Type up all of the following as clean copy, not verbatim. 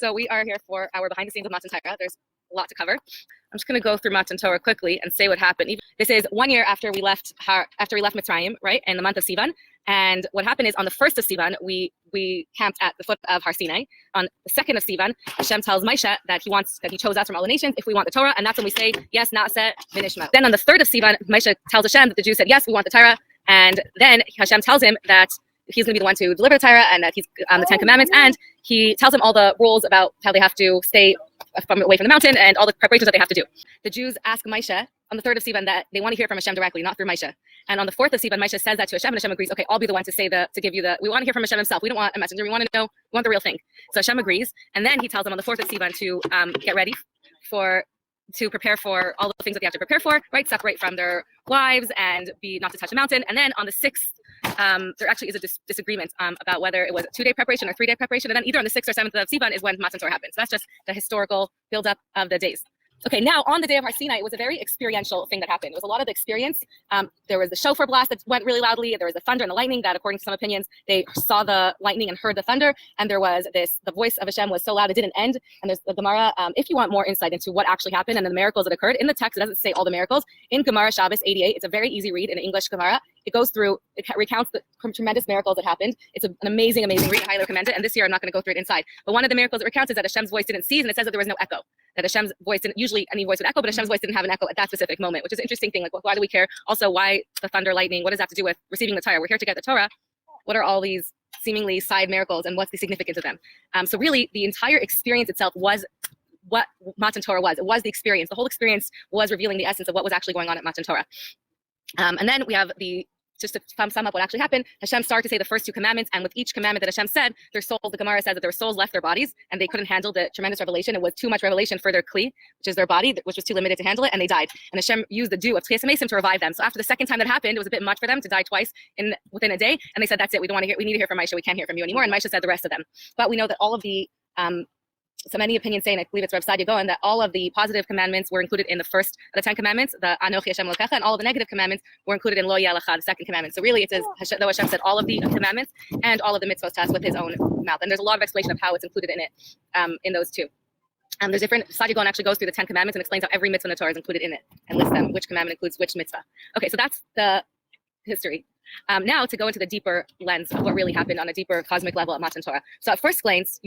So we are here for our behind the scenes of Matan Torah. There's a lot to cover. I'm just going to go through Matan Torah quickly and say what happened. This is 1 year after we left Mitzrayim, right, in the month of Sivan. And what happened is on the 1st of Sivan, we camped at the foot of Har Sinai. On the 2nd of Sivan, Hashem tells Moshe that he chose us from all the nations if we want the Torah, and that's when we say yes, na'aseh v'nishma. Then on the 3rd of Sivan, Moshe tells Hashem that the Jews said yes, we want the Torah, and then Hashem tells him that he's going to be the one to deliver the Torah and that he's the 10 Commandments, and he tells him all the rules about how they have to stay away from the mountain and all the preparations that they have to do. The Jews ask Moshe on the 3rd of Sivan that they want to hear from Hashem directly, not through Moshe. And on the 4th of Sivan, Moshe says that to Hashem, and Hashem agrees, okay, I'll be the one to give you we want to hear from Hashem himself. We don't want a messenger. We want to know, we want the real thing. So Hashem agrees, and then he tells them on the 4th of Sivan to get ready to prepare for all the things that they have to prepare for, right? Separate from their wives and not to touch the mountain. And then on the 6th, there actually is a disagreement about whether it was a 2-day preparation or 3-day preparation. And then either on the 6th or 7th of Sivan is when Matan Torah happens. So that's just the historical buildup of the days. Okay, now on the day of Har Sinai, it was a very experiential thing that happened. It was a lot of the experience. There was the shofar blast that went really loudly. There was the thunder and the lightning that, according to some opinions, they saw the lightning and heard the thunder. And there was the voice of Hashem was so loud it didn't end. And there's the Gemara. If you want more insight into what actually happened and the miracles that occurred, in the text, it doesn't say all the miracles. In Gemara Shabbos 88, it's a very easy read in English Gemara. It recounts the tremendous miracles that happened. It's an amazing, amazing read. I highly recommend it. And this year, I'm not going to go through it inside. But one of the miracles it recounts is that Hashem's voice didn't cease, and it says that there was no echo. That Hashem's voice didn't, usually any voice would echo, but Hashem's voice didn't have an echo at that specific moment, which is an interesting thing. Like, why do we care? Also, why the thunder, lightning? What does that have to do with receiving the Torah? We're here to get the Torah. What are all these seemingly side miracles, and what's the significance of them? So really, the entire experience itself was what Matan Torah was. It was the experience. The whole experience was revealing the essence of what was actually going on at Matan Torah. And then we have just to sum up what actually happened, Hashem started to say the first 2 commandments, and with each commandment that Hashem said, their souls, the Gemara says that their souls left their bodies, and they couldn't handle the tremendous revelation. It was too much revelation for their kli, which is their body, which was too limited to handle it, and they died. And Hashem used the dew of Tchias HaMesim to revive them. So after the second time that happened, it was a bit much for them to die twice within a day, and they said, that's it, we need to hear from Moshe, we can't hear from you anymore, and Moshe said the rest of them. But we know that all of the so many opinions say, and I believe it's Reb Sadia Gaon, that all of the positive commandments were included in the first of the 10 commandments, the Anochi Hashem Elokecha, and all of the negative commandments were included in Lo Yeh Lecha, the 2nd commandment. So really it is, though Hashem said all of the commandments and all of the mitzvot to us with his own mouth. And there's a lot of explanation of how it's included in it, in those two. There's different, Sadia Gaon actually goes through the 10 commandments and explains how every mitzvah in the Torah is included in it and lists them, which commandment includes which mitzvah. Okay, so that's the history. Now to go into the deeper lens of what really happened on a deeper cosmic level at Matan Torah. So at first glance,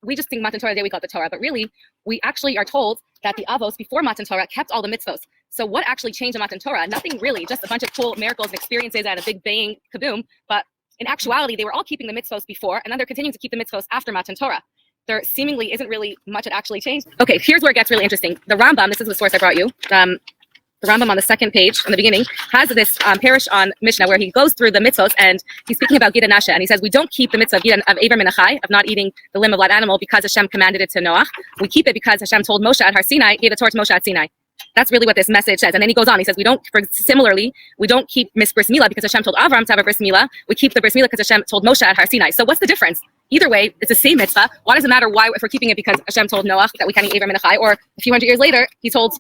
we just think Matan Torah, the day we got the Torah, but really we actually are told that the Avos before Matan Torah kept all the mitzvos. So what actually changed in Matan Torah? Nothing really, just a bunch of cool miracles and experiences and a big bang kaboom. But in actuality, they were all keeping the mitzvos before, and now they're continuing to keep the mitzvos after Matan Torah. There seemingly isn't really much that actually changed. Okay, here's where it gets really interesting. The Rambam, this is the source I brought you. The Rambam on the 2nd page, on the beginning, has this parish on Mishnah where he goes through the mitzvos and he's speaking about Gid and Nasha, and he says we don't keep the mitzvah of Eiver Min Achai, of not eating the limb of live animal, because Hashem commanded it to Noach. We keep it because Hashem told Moshe at Har Sinai, gave the Torah to Moshe at Sinai. That's really what this message says. And then he goes on, he says we don't keep bris milah because Hashem told Avram to have a bris milah. We keep the bris milah because Hashem told Moshe at Har Sinai. So what's the difference? Either way, it's the same mitzvah. Why does it matter if we're keeping it because Hashem told Noach that we can't eat Eiver Min Achai, or a few hundred years later, he told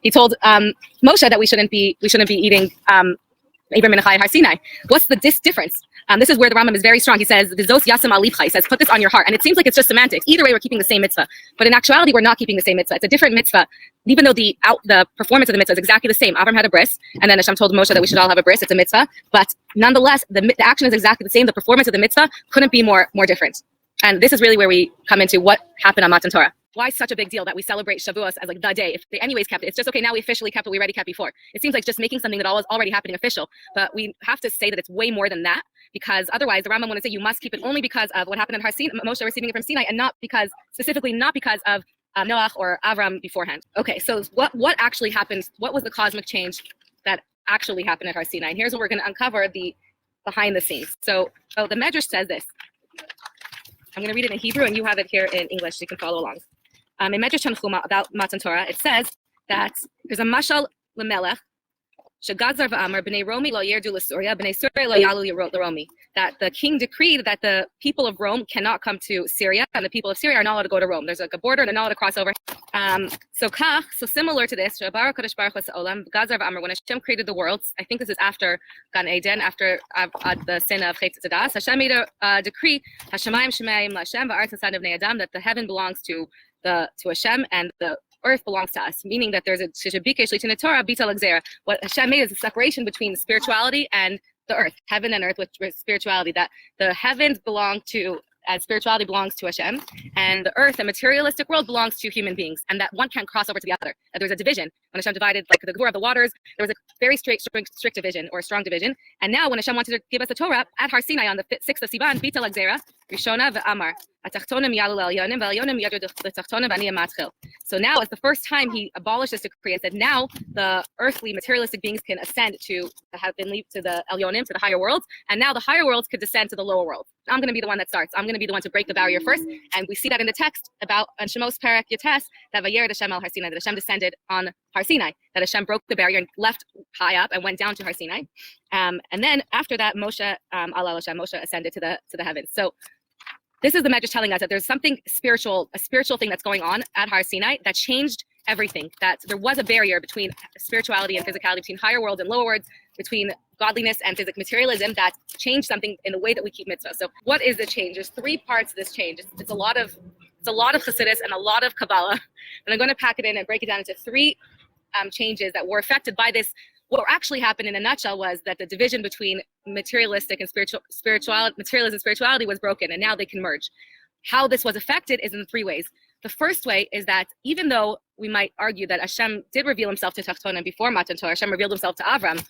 he told Moshe that we shouldn't be eating Eiver Min Achai Har Sinai. What's the difference? This is where the Rambam is very strong. He says, "V'zos yasam al livcha." He says, "Put this on your heart." And it seems like it's just semantics. Either way, we're keeping the same mitzvah, but in actuality, we're not keeping the same mitzvah. It's a different mitzvah. Even though the performance of the mitzvah is exactly the same. Avram had a bris, and then Hashem told Moshe that we should all have a bris. It's a mitzvah, but nonetheless, the action is exactly the same. The performance of the mitzvah couldn't be more different. And this is really where we come into what happened on Matan Torah. Why such a big deal that we celebrate Shavuos as like the day? If they anyways kept it, it's just okay, now we officially kept what we already kept before. It seems like just making something that was already happening official, but we have to say that it's way more than that, because otherwise the Rambam want to say you must keep it only because of what happened in Har Sinai, Moshe receiving it from Sinai, and not because of Noach or Avram beforehand. Okay, so what actually happened? What was the cosmic change that actually happened at Har Sinai? And here's what we're going to uncover, the behind the scenes. So the Medrash says this. I'm going to read it in Hebrew, and you have it here in English, so you can follow along. In Medrash Tanchuma about Matan Torah, it says that there's a mashal lemelech Shagazar v'amar b'nei Romi lo yerdu l'Surya, b'nei Surya lo yalu l'Romi. That the king decreed that the people of Rome cannot come to Syria, and the people of Syria are not allowed to go to Rome. There's like a border, and they're not allowed to cross over. So similar to this, when Hashem created the worlds, I think this is after Gan Eden, after the sin of Chet Tzadas, Hashem made a decree, Hashemayim shemayim l'Hashem v'aretz hasan b'nei Adam, that the heaven belongs to Hashem and the earth belongs to us, meaning that there's a Torah bita l'gzera. What Hashem made is a separation between spirituality and the earth, heaven and earth with spirituality, that the heavens belong to, as spirituality belongs to Hashem, and the earth, the materialistic world, belongs to human beings, and that one can't cross over to the other. There's a division. When Hashem divided, like the Gvur of the waters, there was a very strict division, or a strong division. And now when Hashem wanted to give us the Torah at Har Sinai on the 6th of Sivan, Bita Lagzera, Rishona ve'amar, Atachtonim yalu l'Elyonim, ve'Elyonim yadu l'Tachtonim v'ani matchil. So now it's the first time he abolished this decree and said now the earthly materialistic beings can ascend to the Elyonim, to the higher worlds, and now the higher worlds could descend to the lower worlds. I'm going to be the one that starts. I'm going to be the one to break the barrier first. And we see that in the text about Shemos Perek Yates, that Vayered Hashem al Har Sinai, that Hashem descended on Har Sinai, that Hashem broke the barrier and left high up and went down to Har Sinai. And then after that, Moshe ascended to the heavens. So this is the Medrash telling us that there's something spiritual, a spiritual thing that's going on at Har Sinai that changed everything, that there was a barrier between spirituality and physicality, between higher worlds and lower worlds, between godliness and materialism, that changed something in the way that we keep mitzvah. So what is the change? There's 3 parts of this change. It's a lot of Chassidus and a lot of Kabbalah. And I'm going to pack it in and break it down into 3 changes that were affected by this. What actually happened in a nutshell was that the division between materialistic and materialism and spirituality was broken, and now they can merge. How this was affected is in 3 ways. The first way is that even though we might argue that Hashem did reveal himself to Tachtonim before Matan Torah, Hashem revealed himself to Avram.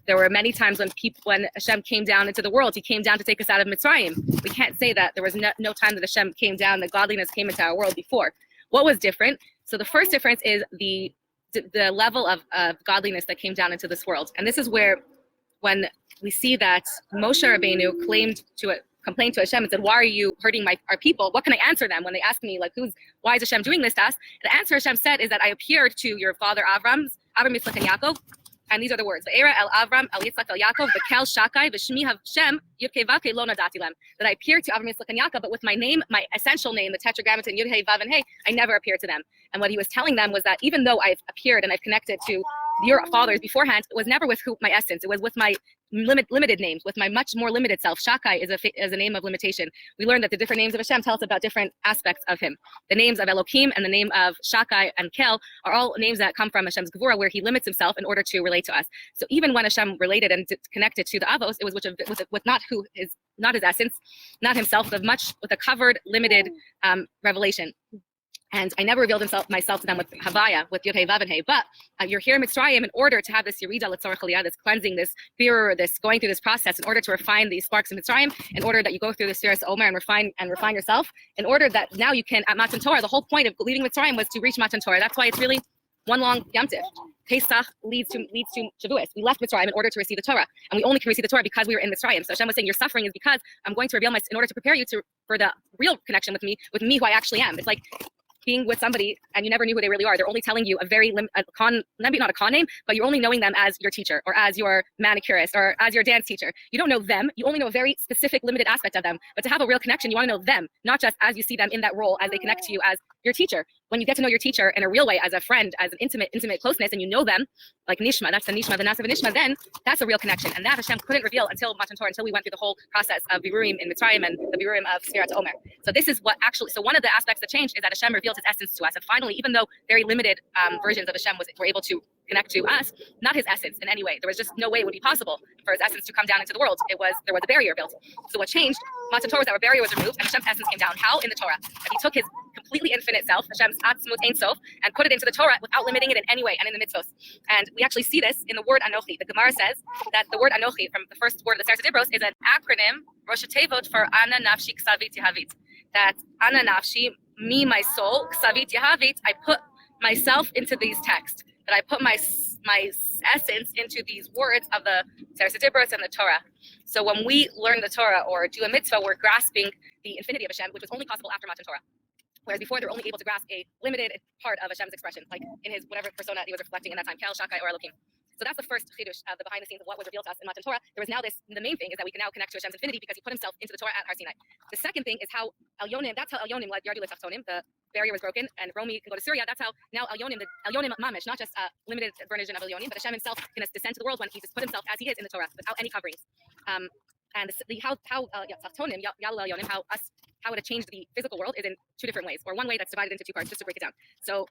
There were many times when Hashem came down into the world, he came down to take us out of Mitzrayim. We can't say that there was no time that Hashem came down, that godliness came into our world before. What was different? So the first difference is the level of godliness that came down into this world. And this is where, when we see that Moshe Rabbeinu complained to Hashem and said, why are you hurting our people? What can I answer them when they ask me, like, why is Hashem doing this to us? The answer Hashem said is that I appeared to your father Avram, Yitzchak, and Yaakov, and these are the words: Ve'era el Avram, el Yitzchak, el Yaakov, v'kel Shakai, v'shmi Hashem, Yud-Kei Vav-Kei lo nadati lem. That I appeared to Avram, Yitzchak, and Yaakov, but with my name, my essential name, the Tetragrammaton Yud-Hey Vav and Hey, I never appeared to them. And what he was telling them was that even though I've appeared and I've connected to your fathers beforehand, it was never with my essence. It was with my limited names, with my much more limited self. Shakai is a name of limitation. We learned that the different names of Hashem tell us about different aspects of him. The names of Elohim and the name of Shakai and Kel are all names that come from Hashem's Gevurah, where he limits himself in order to relate to us. So even when Hashem related and connected to the Avos, it was with not his essence, not himself, with a covered, limited revelation. And I never revealed myself to them with Havaya, with Yud Hey Vav and Hey. But you're here in Mitzrayim in order to have this Yerida L'Tzorach Aliyah, this cleansing, this birur, this going through this process, in order to refine these sparks in Mitzrayim, in order that you go through the Sefiras Omer and refine yourself, in order that now you can, at Matan Torah, the whole point of leaving Mitzrayim was to reach Matan Torah. That's why it's really one long Yom Tif. Pesach leads to Shavuos. We left Mitzrayim in order to receive the Torah, and we only can receive the Torah because we were in Mitzrayim. So Hashem was saying, your suffering is because I'm going to reveal in order to prepare you for the real connection with me who I actually am. It's like being with somebody and you never knew who they really are. They're only telling you maybe not a con name, but you're only knowing them as your teacher or as your manicurist or as your dance teacher. You don't know them. You only know a very specific, limited aspect of them. But to have a real connection, you want to know them, not just as you see them in that role, as they connect to you as your teacher. When you get to know your teacher in a real way, as a friend, as an intimate closeness, and you know them, like Nishma, that's the Nishma, the Nasa Nishma, then that's a real connection. And that Hashem couldn't reveal until Matan Torah, until we went through the whole process of Birurim in Mitzrayim and the Birurim of Sefiras Omer. So this is so one of the aspects that changed is that Hashem revealed his essence to us. And finally, even though very limited versions of Hashem were able to connect to us, not his essence in any way. There was just no way it would be possible for his essence to come down into the world. There was a barrier built. So what changed, Matan Torah, was that our barrier was removed and Hashem's essence came down. How? In the Torah. And he took his completely infinite self, Hashem's Atzmut Ein Sof, and put it into the Torah without limiting it in any way, and in the mitzvos. And we actually see this in the word Anochi. The Gemara says that the word Anochi, from the first word of the Sefer Dibros, is an acronym, Rosh Tevot, for Ana Nafshi Ksavit Yahavit. That Ana Nafshi, me, my soul, Ksavit Yahavit, I put myself into these texts. That I put my essence into these words of the Sefer Dibros and the Torah. So when we learn the Torah or do a mitzvah, we're grasping the infinity of Hashem, which was only possible after Matan Torah. Whereas before, they were only able to grasp a limited part of Hashem's expression, like in his whatever persona he was reflecting in that time, Kel, Shakai, or Elohim. So that's the first chidush of the behind the scenes of what was revealed to us in Matan Torah. There was now the main thing is that we can now connect to Hashem's infinity because he put himself into the Torah at Har Sinai. The second thing is how Elyonim, that's how Elyonim led Yardu L'Tachtonim, the barrier was broken, and Romi can go to Syria. That's how now Elyonim, the Elyonim Mamish, not just a limited version of Elyonim, but Hashem himself can descend to the world when he just put himself as he is in the Torah without any coverings. And how Tachtonim, Yalu Elyonim, how it had changed the physical world is in two different ways, or one way that's divided into two parts, just to break it down. So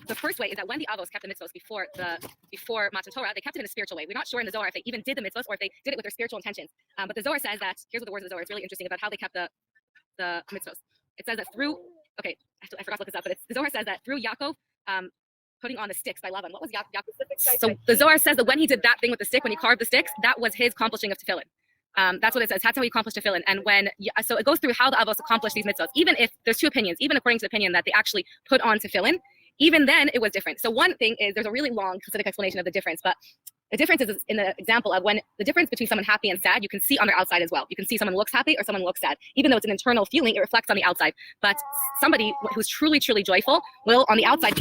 the first way is that when the Avos kept the mitzvos before Matan Torah, they kept it in a spiritual way. We're not sure in the Zohar if they even did the mitzvos or if they did it with their spiritual intentions. But the Zohar says that, here's what the words of the Zohar, it's really interesting about how they kept the mitzvos. It says that through, okay, I forgot to look this up, but the Zohar says that through Yaakov putting on the sticks by Lavan. What was Yaakov? So the Zohar says that when he did that thing with the stick, when he carved the sticks, that was his accomplishing of tefillin. That's what it says. That's how he accomplished tefillin. And so it goes through how the Avos accomplished these mitzvos. Even if there's two opinions, even according to the opinion that they actually put on tefillin, even then it was different. So one thing is there's a really long Hasidic explanation of the difference, but the difference is in the example of when the difference between someone happy and sad, you can see on their outside as well. You can see someone looks happy or someone looks sad. Even though it's an internal feeling, it reflects on the outside. But somebody who's truly, truly joyful will on the outside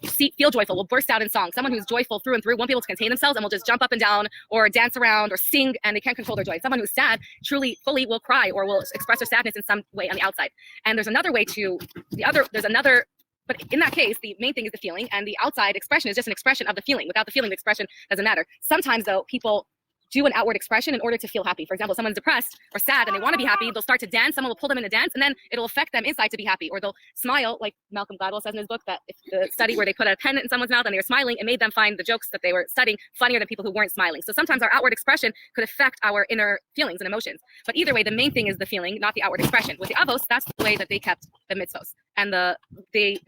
feel joyful, will burst out in song. Someone who's joyful through and through won't be able to contain themselves and will just jump up and down or dance around or sing, and they can't control their joy. Someone who's sad truly, fully will cry or will express their sadness in some way on the outside. And there's another way to but in that case, the main thing is the feeling, and the outside expression is just an expression of the feeling. Without the feeling, the expression doesn't matter. Sometimes, though, people do an outward expression in order to feel happy. For example, someone's depressed or sad and they want to be happy, they'll start to dance, someone will pull them in to dance, and then it'll affect them inside to be happy. Or they'll smile, like Malcolm Gladwell says in his book, that if the study where they put a pen in someone's mouth and they were smiling, it made them find the jokes that they were studying funnier than people who weren't smiling. So sometimes our outward expression could affect our inner feelings and emotions. But either way, the main thing is the feeling, not the outward expression. With the Avos, that's the way that they kept the mitzvos. And the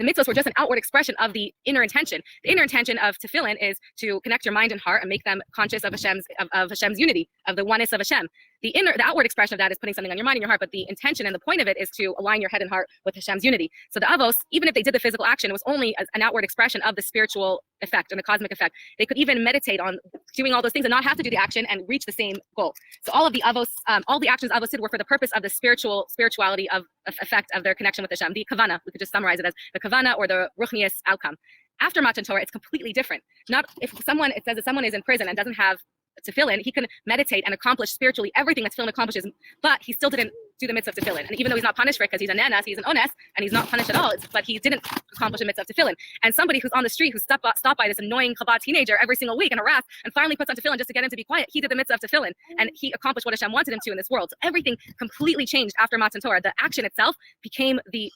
mitzvos were just an outward expression of the inner intention. The inner intention of tefillin is to connect your mind and heart and make them conscious of Hashem's unity, of the oneness of Hashem. The outward expression of that is putting something on your mind and your heart, but the intention and the point of it is to align your head and heart with Hashem's unity. So the Avos, even if they did the physical action, it was only an outward expression of the spiritual effect and the cosmic effect. They could even meditate on doing all those things and not have to do the action and reach the same goal. So all of the Avos, all the actions Avos did were for the purpose of the spirituality of effect of their connection with Hashem. The Kavanah, we could just summarize it as the Kavanah or the Ruchnius outcome. After Matan Torah, it's completely different. Not if it says that someone is in prison and doesn't have tefillin, he can meditate and accomplish spiritually everything that tefillin accomplishes, but he still didn't do the mitzvah of tefillin. And even though he's not punished for it because he's a nanas, he's an ones, and he's not punished at all, but he didn't accomplish the mitzvah of tefillin. And somebody who's on the street who stopped by this annoying Chabad teenager every single week and harassed and finally puts on tefillin just to get him to be quiet, he did the mitzvah of tefillin, and he accomplished what Hashem wanted him to in this world. So everything completely changed after Matan Torah. The action itself became the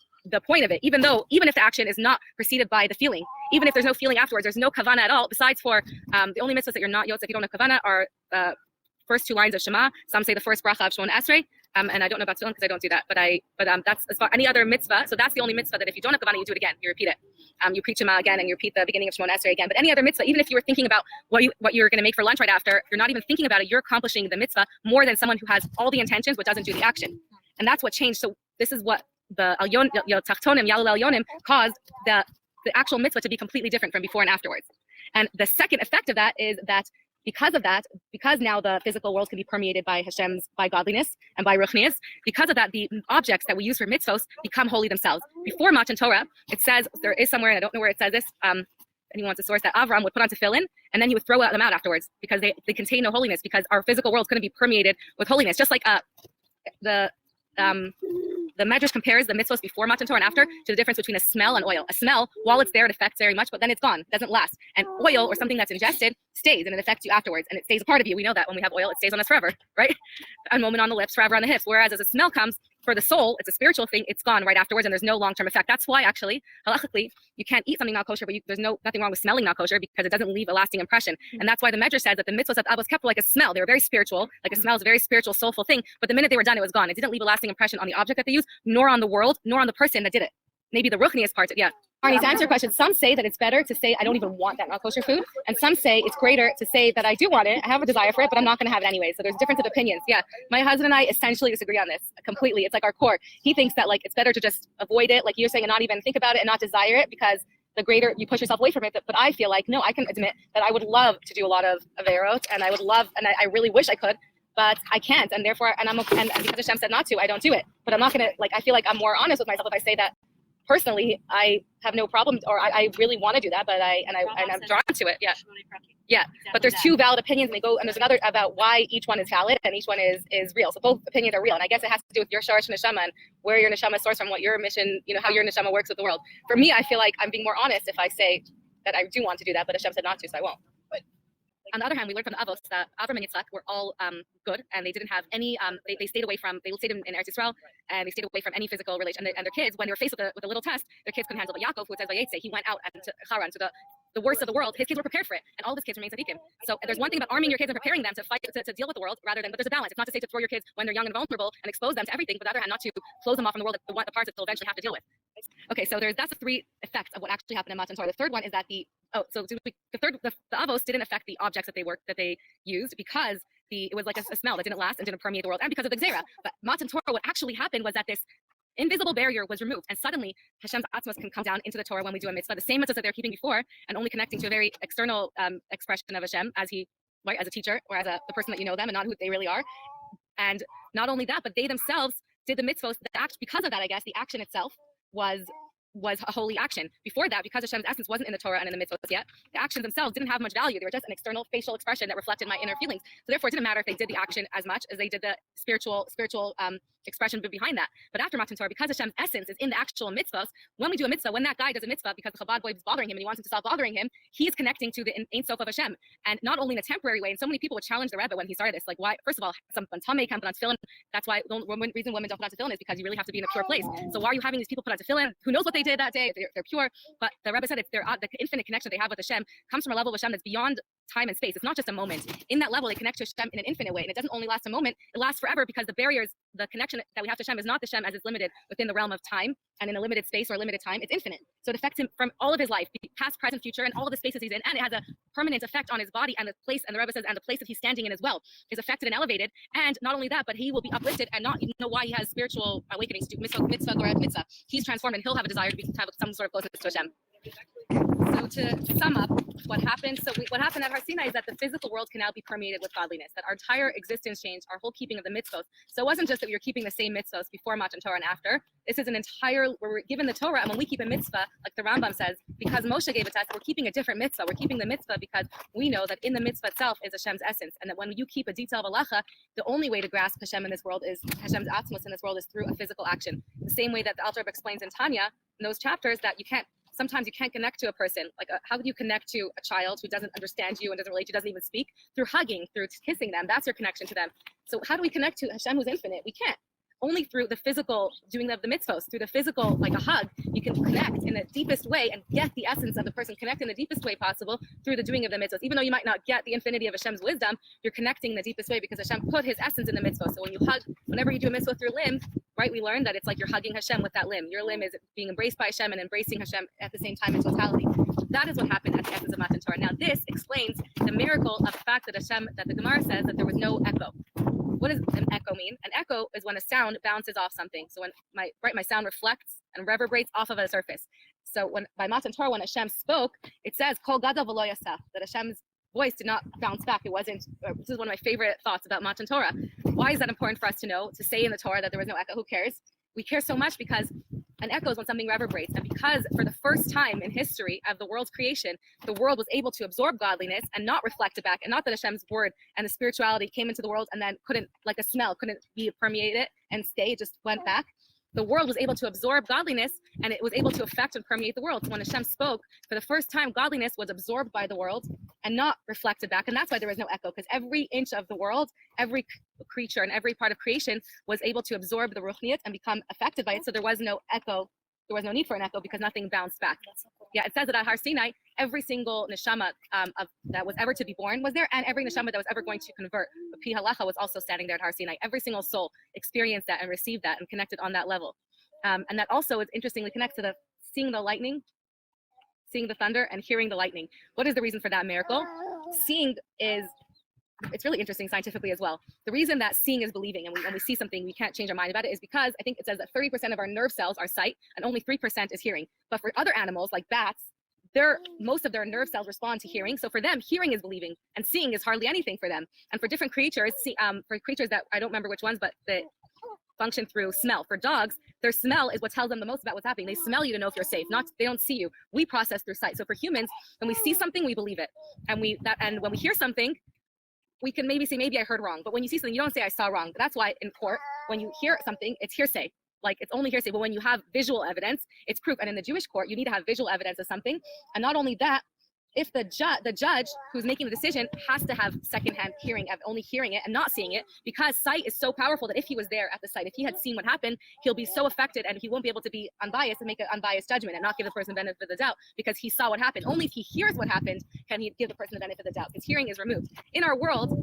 point of it, even if the action is not preceded by the feeling, even if there's no feeling afterwards, there's no kavanah at all, besides for the only mitzvahs that you're not yotz if you don't have kavanah are first two lines of Shema. Some say the first bracha of Shemon Esrei, and I don't know about tefillin because I don't do that, but that's as far any other mitzvah. So that's the only mitzvah that if you don't have kavanah, you do it again, you repeat it. You preach Shema again and you repeat the beginning of Shemon Esrei again. But any other mitzvah, even if you were thinking about what you're going to make for lunch right after, you're not even thinking about it, you're accomplishing the mitzvah more than someone who has all the intentions but doesn't do the action. And that's what changed. So this is what the Tachtonim, Yalul Elyonim, caused the actual mitzvah to be completely different from before and afterwards. And the second effect of that is that because now the physical world can be permeated by godliness and by ruchnias, because of that, the objects that we use for mitzvos become holy themselves. Before Matan Torah, it says, there is somewhere, and I don't know where it says this, anyone wants a source, that Avram would put on tefillin, and then he would throw them out afterwards because they contain no holiness, because our physical world is going to be permeated with holiness. Just like the Medrash compares the mitzvahs before Matan Torah and after to the difference between a smell and oil. A smell, while it's there, it affects very much, but then it's gone. It doesn't last. And oil, or something that's ingested, stays, and it affects you afterwards. And it stays a part of you. We know that when we have oil, it stays on us forever, right? A moment on the lips, forever on the hips. Whereas as a smell comes, for the soul, it's a spiritual thing, it's gone right afterwards, and there's no long-term effect. That's why, actually, halachically, you can't eat something not kosher, but there's nothing wrong with smelling not kosher, because it doesn't leave a lasting impression. And that's why the Medrash says that the mitzvahs that Avos kept were like a smell. They were very spiritual, like a smell is a very spiritual, soulful thing, but the minute they were done, it was gone. It didn't leave a lasting impression on the object that they used, nor on the world, nor on the person that did it. Maybe the ruchnius part, yeah. Arnie, to answer your question, some say that it's better to say I don't even want that non-kosher food, and some say it's greater to say that I do want it, I have a desire for it, but I'm not going to have it anyway. So there's a difference of opinions. Yeah, my husband and I essentially disagree on this completely. It's like our core. He thinks that like it's better to just avoid it, like you're saying, and not even think about it and not desire it, because the greater you push yourself away from it. But I feel like, no, I can admit that I would love to do a lot of averot, and I would love, and I really wish I could, but I can't, and therefore, and because Hashem said not to, I don't do it. But I'm not going to, like, I feel like I'm more honest with myself if I say that personally, I have no problem, or I really want to do that, but I'm drawn to it. Yeah. But there's two valid opinions, and there's another about why each one is valid and each one is real. So both opinions are real, and I guess it has to do with your sharash neshama and where your neshama is sourced from, what your mission, how your neshama works with the world. For me, I feel like I'm being more honest if I say that I do want to do that, but Hashem said not to, so I won't. But on the other hand, we learned from the Avos that Avram and Yitzchak were all good, and they didn't have any. They stayed away from. They stayed in Eretz Yisrael, and they stayed away from any physical relation. And their kids, when they were faced with a little test, their kids couldn't handle it. Yaakov, who it says Vayetze, he went out to Haran, to the worst of the world. His kids were prepared for it, and all of his kids remain tzaddikim. So there's one thing about arming your kids and preparing them to fight to deal with the world, rather than. But there's a balance. It's not to say to throw your kids when they're young and vulnerable and expose them to everything, but on the other hand, not to close them off from the world, the parts that they'll eventually have to deal with. Okay, so that's the three effects of what actually happened in Matan Torah. The third one is that the Avos didn't affect the objects that they used because it was like a smell that didn't last and didn't permeate the world, and because of the Gzeira. But Matan Torah, what actually happened was that this invisible barrier was removed, and suddenly Hashem's Atzmos can come down into the Torah when we do a mitzvah, the same mitzvahs that they were keeping before, and only connecting to a very external expression of Hashem as a teacher or as the person that you know them, and not who they really are. And not only that, but they themselves did the mitzvahs. Because of that, I guess the action itself was a holy action. Before that, because Hashem's essence wasn't in the Torah and in the mitzvahs yet, the actions themselves didn't have much value. They were just an external facial expression that reflected my inner feelings. So therefore, it didn't matter if they did the action as much as they did the spiritual expression behind that. But after Matan Torah, because Hashem's essence is in the actual mitzvahs, when we do a mitzvah, when that guy does a mitzvah because the Chabad boy is bothering him and he wants him to stop bothering him, he is connecting to the Ein Sof of Hashem. And not only in a temporary way, and so many people would challenge the Rebbe when he started this, like, why, first of all, some Tamei can't put on tefillin. That's why the reason women don't put on tefillin is because you really have to be in a pure place. So why are you having these people put on tefillin? Who knows what they did that day? They're pure. But the Rebbe said the infinite connection they have with Hashem comes from a level of Hashem that's beyond time and space. It's not just a moment. In that level, they connect to Hashem in an infinite way. And it doesn't only last a moment, it lasts forever, because the barriers, the connection that we have to Hashem is not the Hashem as it's limited within the realm of time and in a limited space or a limited time. It's infinite. So it affects him from all of his life, past, present, future, and all of the spaces he's in. And it has a permanent effect on his body and the place, and the Rebbe says, and the place that he's standing in as well is affected and elevated. And not only that, but he will be uplifted and not even know why he has spiritual awakenings to mitzvah, mitzvah. He's transformed and he'll have a desire to have some sort of closeness to Hashem. So to sum up what happened, what happened at Har Sinai is that the physical world can now be permeated with godliness, that our entire existence changed, our whole keeping of the mitzvot. So it wasn't just that we were keeping the same mitzvot before Matan Torah and after. This is an entire, we're given the Torah, and when we keep a mitzvah, like the Rambam says, because Moshe gave it to us, we're keeping a different mitzvah. We're keeping the mitzvah because we know that in the mitzvah itself is Hashem's essence, and that when you keep a detail of halacha, the only way to grasp Hashem in this world is Hashem's atzmos in this world is through a physical action. The same way that the Alter Rebbe explains in Tanya, in those chapters, that sometimes you can't connect to a person. Like, how do you connect to a child who doesn't understand you and doesn't relate to you, doesn't even speak? Through hugging, through kissing them. That's your connection to them. So how do we connect to Hashem who's infinite? We can't. Only through the physical doing of the mitzvos, through the physical, like a hug, you can connect in the deepest way and get the essence of the person, connect in the deepest way possible through the doing of the mitzvos. Even though you might not get the infinity of Hashem's wisdom, you're connecting in the deepest way because Hashem put his essence in the mitzvos. So when you hug, whenever you do a mitzvah with your limb, right, we learned that it's like you're hugging Hashem with that limb. Your limb is being embraced by Hashem and embracing Hashem at the same time in totality. That is what happened at the essence of Matan Torah. Now this explains the miracle of the fact that that the Gemara says that there was no echo. What does an echo mean? An echo is when a sound bounces off something. So when my sound reflects and reverberates off of a surface. So by Matan Torah, when Hashem spoke, it says Kol Gadol V'lo Yasach, that Hashem's voice did not bounce back. It wasn't. This is one of my favorite thoughts about Matan Torah. Why is that important for us to know? To say in the Torah that there was no echo. Who cares? We care so much because an echo is when something reverberates, and because for the first time in history of the world's creation, the world was able to absorb godliness and not reflect it back, and not that Hashem's word and the spirituality came into the world and then couldn't, like a smell, couldn't be permeated and stay, it just went back. The world was able to absorb godliness, and it was able to affect and permeate the world. So when Hashem spoke, for the first time, godliness was absorbed by the world and not reflected back. And that's why there was no echo, because every inch of the world, every creature and every part of creation was able to absorb the ruchniut and become affected by it. So there was no echo. There was no need for an echo because nothing bounced back. Yeah, it says that at Har Sinai, every single neshama that was ever to be born was there, and every neshama that was ever going to convert, Pi Halacha, was also standing there at Har Sinai. Every single soul experienced that and received that and connected on that level. And that also is interestingly connected to seeing the lightning, seeing the thunder, and hearing the lightning. What is the reason for that miracle? Seeing it's really interesting scientifically as well. The reason that seeing is believing, and when we see something, we can't change our mind about it, is because I think it says that 30% of our nerve cells are sight and only 3% is hearing. But for other animals like bats, most of their nerve cells respond to hearing. So for them, hearing is believing and seeing is hardly anything for them. And for different creatures, for creatures that I don't remember which ones, but that function through smell. For dogs, their smell is what tells them the most about what's happening. They smell you to know if you're safe. They don't see you. We process through sight. So for humans, when we see something, we believe it, and when we hear something, we can maybe say, maybe I heard wrong. But when you see something, you don't say I saw wrong. That's why in court, when you hear something, it's hearsay. Like, it's only hearsay. But when you have visual evidence, it's proof. And in the Jewish court, you need to have visual evidence of something. And not only that, if the judge who's making the decision has to have secondhand hearing, only hearing it and not seeing it, because sight is so powerful that if he was there at the site, if he had seen what happened, he'll be so affected and he won't be able to be unbiased and make an unbiased judgment and not give the person the benefit of the doubt because he saw what happened. Only if he hears what happened can he give the person the benefit of the doubt, because hearing is removed. In our world,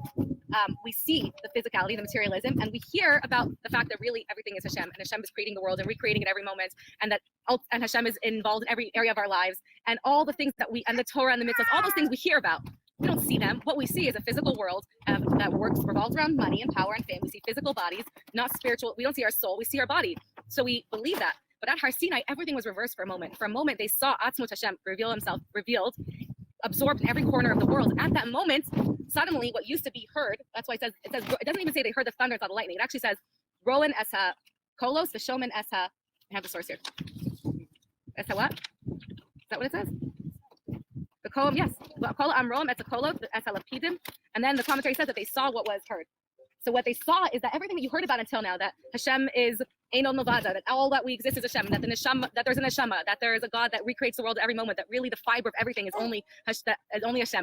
we see the physicality, the materialism, and we hear about the fact that really everything is Hashem, and Hashem is creating the world and recreating it every moment, and Hashem is involved in every area of our lives, and all the things and the Torah and the mitzvahs, all those things we hear about. We don't see them. What we see is a physical world that revolves around money and power and fame. We see physical bodies, not spiritual. We don't see our soul. We see our body. So we believe that. But at Har Sinai, everything was reversed for a moment. For a moment, they saw Atzmut Hashem reveal himself, revealed, absorbed in every corner of the world. At that moment, suddenly what used to be heard, that's why it doesn't even say they heard the thunder, it's not the lightning. It actually says, Rowan Esa Kolos, Vishomen Esa, I have the source here. Esa what? Is that what it says? The Kolam, yes. Kola Amrom, Esa Kolos, Esa Lapidim. And then the commentary says that they saw what was heard. So what they saw is that everything that you heard about until now, that Hashem is Einol Novada, that all that we exist is Hashem, that there's a neshama, that there is a God that recreates the world every moment, that really the fiber of everything is only Hashem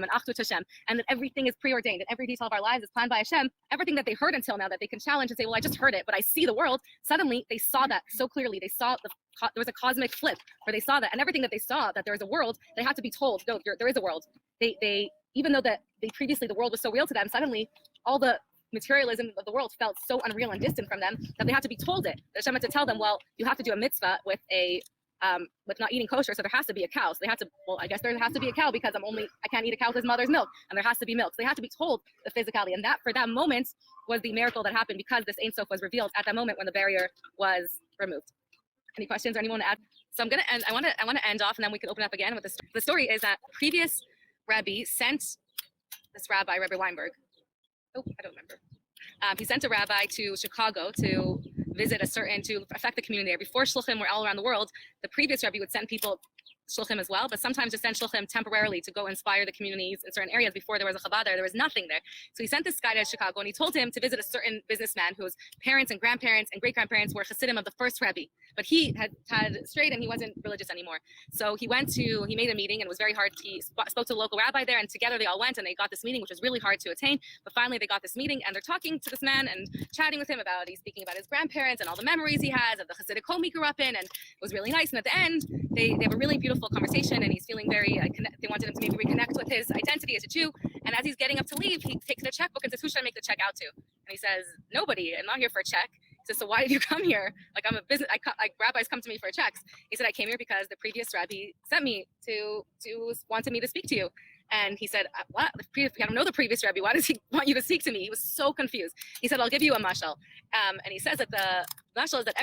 and Achdut Hashem, and that everything is preordained, and every detail of our lives is planned by Hashem. Everything that they heard until now that they can challenge and say, well, I just heard it, but I see the world. Suddenly they saw that so clearly. They saw there was a cosmic flip where they saw that, and everything that they saw, that there is a world, they had to be told, no, there is a world. They even though that they previously the world was so real to them, suddenly all the materialism of the world felt so unreal and distant from them that they had to be told it. The Hashem had to tell them, well, you have to do a mitzvah with not eating kosher, so there has to be a cow. So they had to, well, I guess there has to be a cow because I can't eat a cow with his mother's milk, and there has to be milk. So they had to be told the physicality, and that for that moment was the miracle that happened because this Ein Sof was revealed at that moment when the barrier was removed. Any questions or anyone want to add? So I'm gonna end. I want to end off, and then we can open up again with the story. The story is that previous Rebbe sent this rabbi, Rebbe Weinberg. Oh, I don't remember. He sent a rabbi to Chicago to to affect the community there. Before shluchim were all around the world, the previous Rebbe would send people shluchim as well, but sometimes just send shluchim temporarily to go inspire the communities in certain areas. Before there was a Chabad there was nothing there. So he sent this guy to Chicago, and he told him to visit a certain businessman whose parents and grandparents and great-grandparents were Hasidim of the first Rebbe. But he had strayed and he wasn't religious anymore. So he made a meeting, and it was very hard. He spoke to the local rabbi there, and together they all went and they got this meeting, which was really hard to attain. But finally they got this meeting, and they're talking to this man and chatting with him he's speaking about his grandparents and all the memories he has of the Hasidic home he grew up in, and it was really nice. And at the end, they have a really beautiful conversation, and he's feeling very, they wanted him to maybe reconnect with his identity as a Jew. And as he's getting up to leave, he takes the checkbook and says, who should I make the check out to? And he says, nobody, I'm not here for a check. He says, so why did you come here? Like, I'm a business, rabbis come to me for checks. He said, I came here because the previous rabbi sent me wanted me to speak to you. And he said, what? I don't know the previous rabbi. Why does he want you to speak to me? He was so confused. He said, I'll give you a mashal. And he says that the mashal is that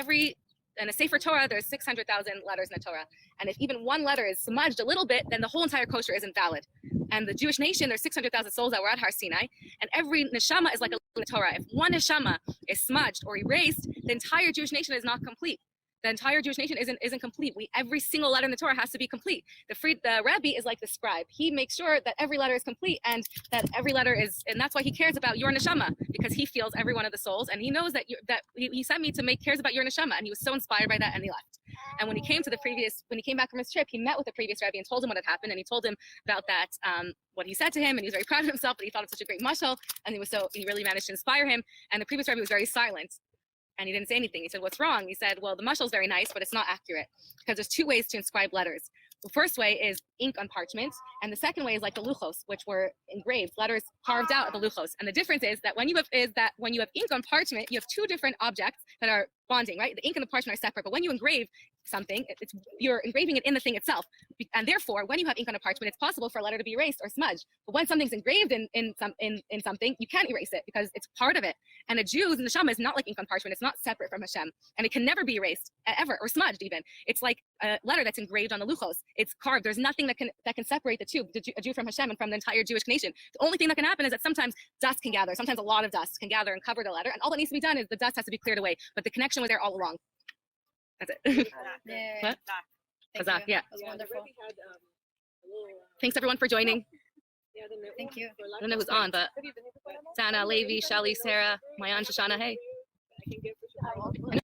in a Sefer Torah, there's 600,000 letters in the Torah. And if even one letter is smudged a little bit, then the whole entire kosher isn't valid. And the Jewish nation, there's 600,000 souls that were at Har Sinai, and every neshama is like a Torah. If one neshama is smudged or erased, the entire Jewish nation is not complete. The entire Jewish nation isn't complete. Every single letter in the Torah has to be complete. The Rebbe is like the scribe. He makes sure that every letter is complete, and that every letter is, and that's why he cares about your neshama, because he feels every one of the souls, and he knows that he sent me to cares about your neshama, and he was so inspired by that, and he left. And when he came back from his trip, he met with the previous Rebbe and told him what had happened, and he told him about that, what he said to him, and he was very proud of himself, that he thought it was such a great mashal, and he really managed to inspire him. And the previous Rebbe was very silent. And he didn't say anything. He said, what's wrong? He said, well, the mashal is very nice, but it's not accurate, because there's two ways to inscribe letters. The first way is ink on parchment, and the second way is like the luchos, which were engraved, letters carved out of the luchos. And the difference is that when you have ink on parchment, you have two different objects that are bonding, right? The ink and the parchment are separate, but when you engrave something, you're engraving it in the thing itself. And therefore, when you have ink on a parchment, it's possible for a letter to be erased or smudged. But when something's engraved in something, you can't erase it because it's part of it. And a Jew's neshama is not like ink on parchment. It's not separate from Hashem. And it can never be erased, ever, or smudged even. It's like a letter that's engraved on the luchos. It's carved. There's nothing that can separate the two, a Jew from Hashem and from the entire Jewish nation. The only thing that can happen is that sometimes dust can gather. Sometimes a lot of dust can gather and cover the letter. And all that needs to be done is the dust has to be cleared away. But the connection was there all along. That's it. Yeah. What? Thank Chazak, you. yeah. That was wonderful. Thanks everyone for joining. Thank you. I don't know who's on, but Dana, Levi, Shelly, Sarah, Mayan, Shoshana, hey.